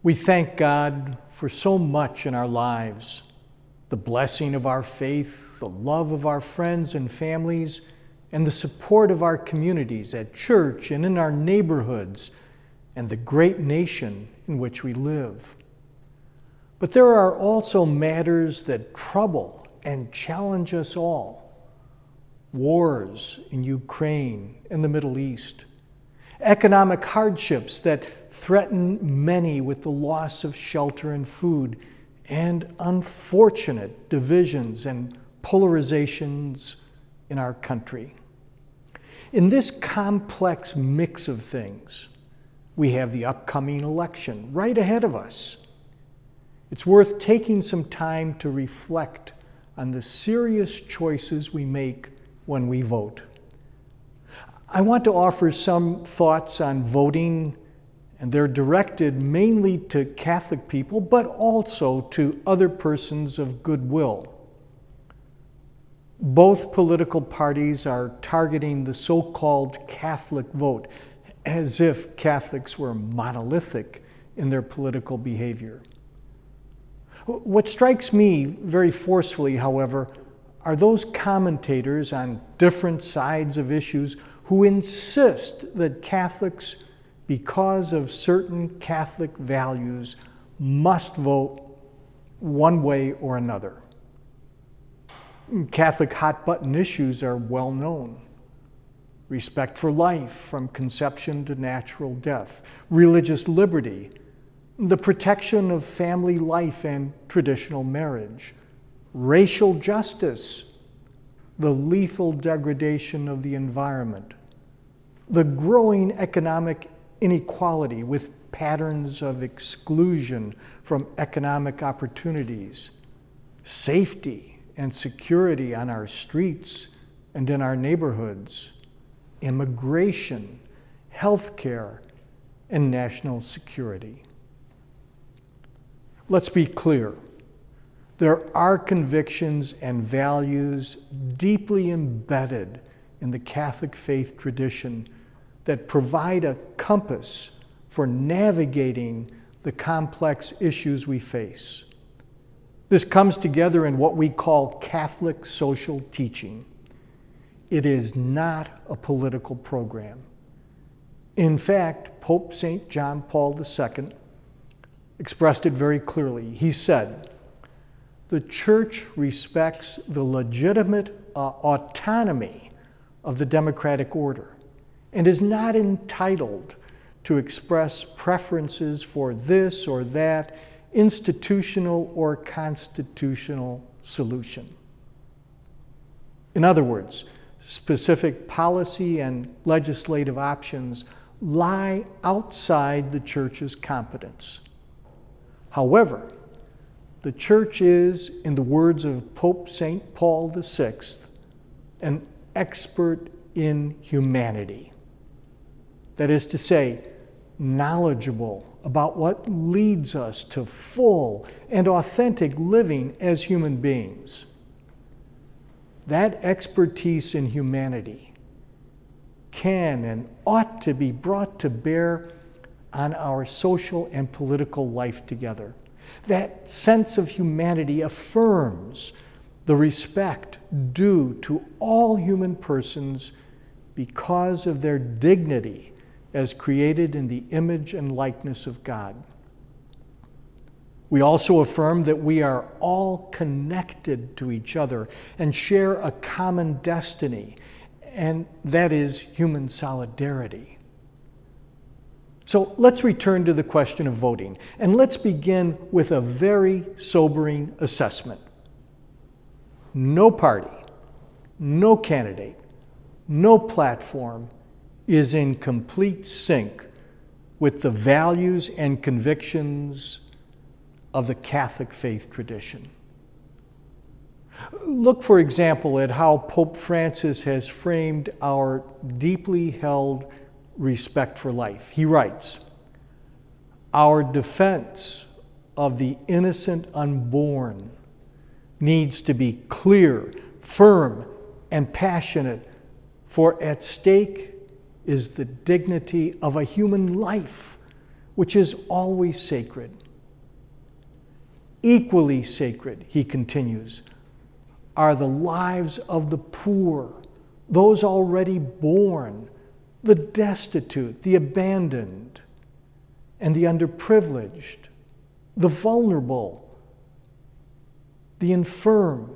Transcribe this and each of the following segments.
We thank God for so much in our lives, the blessing of our faith, the love of our friends and families, and the support of our communities at church and in our neighborhoods, and the great nation in which we live. But there are also matters that trouble and challenge us all. Wars in Ukraine and the Middle East, economic hardships that threaten many with the loss of shelter and food, and unfortunate divisions and polarizations in our country. In this complex mix of things, we have the upcoming election right ahead of us. It's worth taking some time to reflect on the serious choices we make when we vote. I want to offer some thoughts on voting, and they're directed mainly to Catholic people, but also to other persons of goodwill. Both political parties are targeting the so-called Catholic vote, as if Catholics were monolithic in their political behavior. What strikes me very forcefully, however, are those commentators on different sides of issues who insist that Catholics, because of certain Catholic values, must vote one way or another. Catholic hot-button issues are well known. Respect for life from conception to natural death, religious liberty, the protection of family life and traditional marriage, racial justice, the lethal degradation of the environment, the growing economic inequality with patterns of exclusion from economic opportunities, safety and security on our streets and in our neighborhoods, immigration, healthcare, and national security. Let's be clear. There are convictions and values deeply embedded in the Catholic faith tradition that provide a compass for navigating the complex issues we face. This comes together in what we call Catholic social teaching. It is not a political program. In fact, Pope St. John Paul II expressed it very clearly. He said, "The Church respects the legitimate autonomy of the democratic order and is not entitled to express preferences for this or that institutional or constitutional solution." In other words, specific policy and legislative options lie outside the Church's competence. However, the Church is, in the words of Pope St. Paul VI, an expert in humanity. That is to say, knowledgeable about what leads us to full and authentic living as human beings. That expertise in humanity can and ought to be brought to bear on our social and political life together. That sense of humanity affirms the respect due to all human persons because of their dignity as created in the image and likeness of God. We also affirm that we are all connected to each other and share a common destiny, and that is human solidarity. So let's return to the question of voting, and let's begin with a very sobering assessment. No party, no candidate, no platform is in complete sync with the values and convictions of the Catholic faith tradition. Look, for example, at how Pope Francis has framed our deeply held respect for life. He writes, "Our defense of the innocent unborn needs to be clear, firm, and passionate, for at stake is the dignity of a human life, which is always sacred. Equally sacred, he continues, are the lives of the poor, those already born, the destitute, the abandoned, and the underprivileged, the vulnerable, the infirm,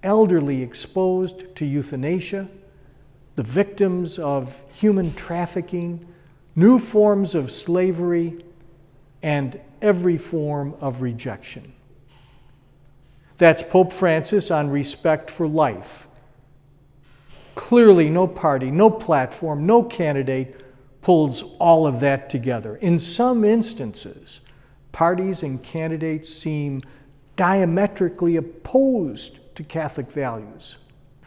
elderly exposed to euthanasia, the victims of human trafficking, new forms of slavery, and every form of rejection. That's Pope Francis on respect for life. Clearly, no party, no platform, no candidate pulls all of that together. In some instances, parties and candidates seem diametrically opposed to Catholic values.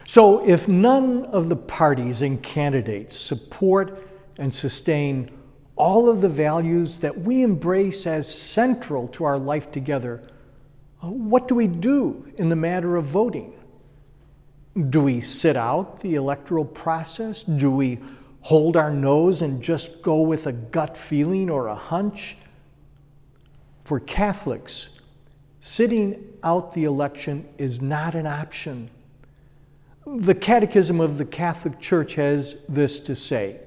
So if none of the parties and candidates support and sustain all of the values that we embrace as central to our life together, what do we do in the matter of voting? Do we sit out the electoral process? Do we hold our nose and just go with a gut feeling or a hunch? For Catholics, sitting out the election is not an option. The Catechism of the Catholic Church has this to say: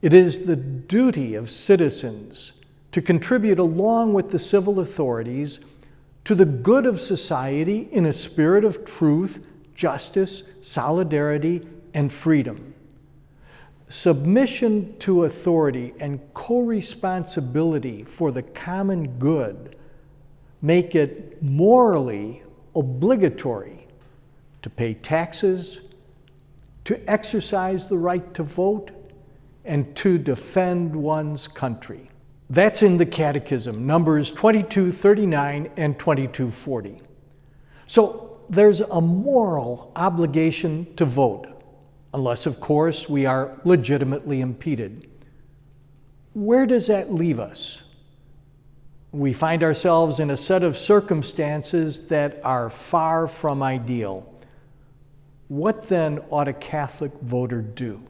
it is the duty of citizens to contribute along with the civil authorities to the good of society in a spirit of truth, justice, solidarity, and freedom. Submission to authority and co-responsibility for the common good make it morally obligatory to pay taxes, to exercise the right to vote, and to defend one's country. That's in the Catechism, numbers 2239 and 2240. So there's a moral obligation to vote, unless, of course, we are legitimately impeded. Where does that leave us? We find ourselves in a set of circumstances that are far from ideal. What then ought a Catholic voter do?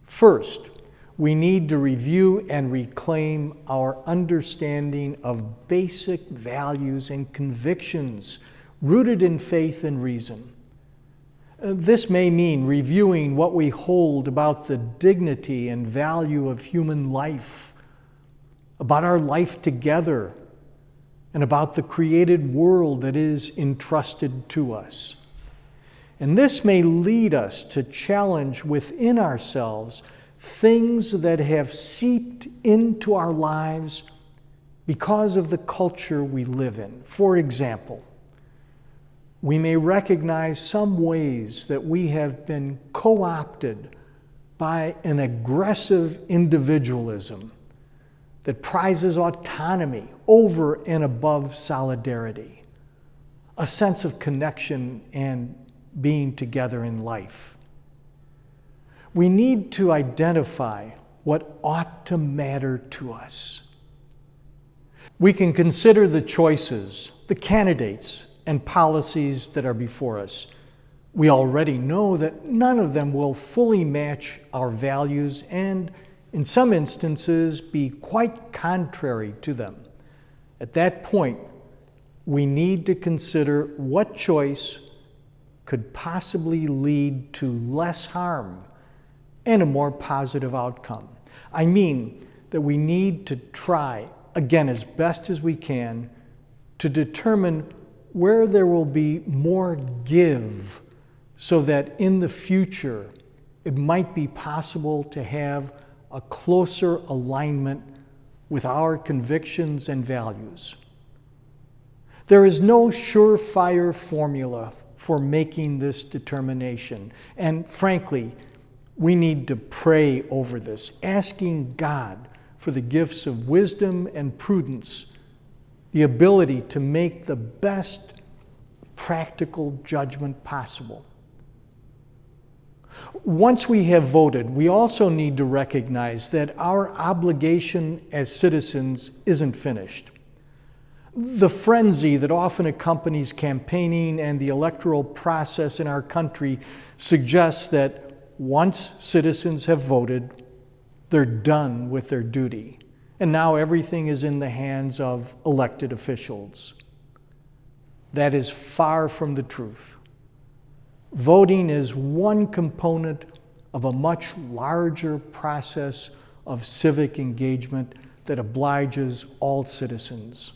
First, we need to review and reclaim our understanding of basic values and convictions rooted in faith and reason. This may mean reviewing what we hold about the dignity and value of human life, about our life together, and about the created world that is entrusted to us. And this may lead us to challenge within ourselves things that have seeped into our lives because of the culture we live in. For example, we may recognize some ways that we have been co-opted by an aggressive individualism that prizes autonomy over and above solidarity, a sense of connection and being together in life. We need to identify what ought to matter to us. We can consider the choices, the candidates, and policies that are before us. We already know that none of them will fully match our values and, in some instances, be quite contrary to them. At that point, we need to consider what choice could possibly lead to less harm and a more positive outcome. I mean that we need to try, again, as best as we can, to determine where there will be more give so that in the future it might be possible to have a closer alignment with our convictions and values. There is no surefire formula for making this determination, and frankly, we need to pray over this, asking God for the gifts of wisdom and prudence, the ability to make the best practical judgment possible. Once we have voted, we also need to recognize that our obligation as citizens isn't finished. The frenzy that often accompanies campaigning and the electoral process in our country suggests that once citizens have voted, they're done with their duty. and now everything is in the hands of elected officials. That is far from the truth. Voting is one component of a much larger process of civic engagement that obliges all citizens.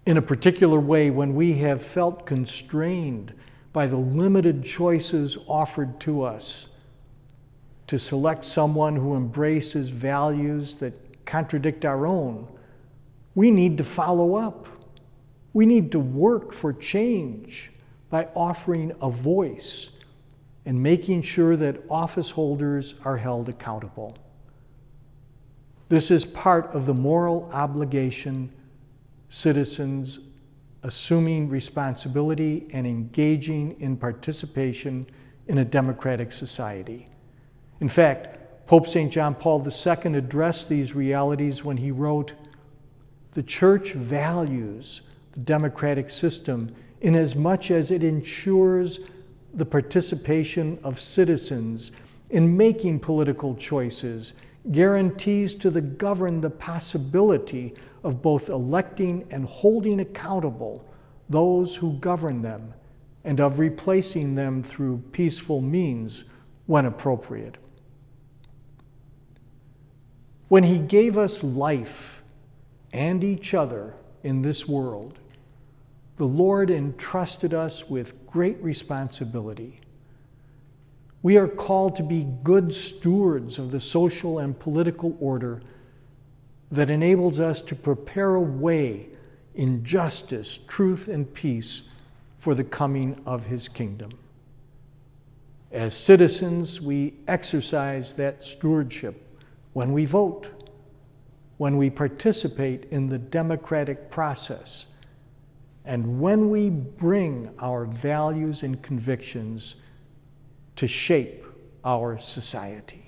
In a particular way, when we have felt constrained by the limited choices offered to us to select someone who embraces values that contradict our own, we need to follow up. We need to work for change by offering a voice and making sure that office holders are held accountable. This is part of the moral obligation citizens assuming responsibility and engaging in participation in a democratic society. In fact, Pope St. John Paul II addressed these realities when he wrote, "The Church values the democratic system inasmuch as it ensures the participation of citizens in making political choices, guarantees to the governed the possibility of both electing and holding accountable those who govern them, and of replacing them through peaceful means when appropriate." When he gave us life and each other in this world, the Lord entrusted us with great responsibility. We are called to be good stewards of the social and political order that enables us to prepare a way in justice, truth, and peace for the coming of his kingdom. As citizens, we exercise that stewardship when we vote, when we participate in the democratic process, and when we bring our values and convictions to shape our society.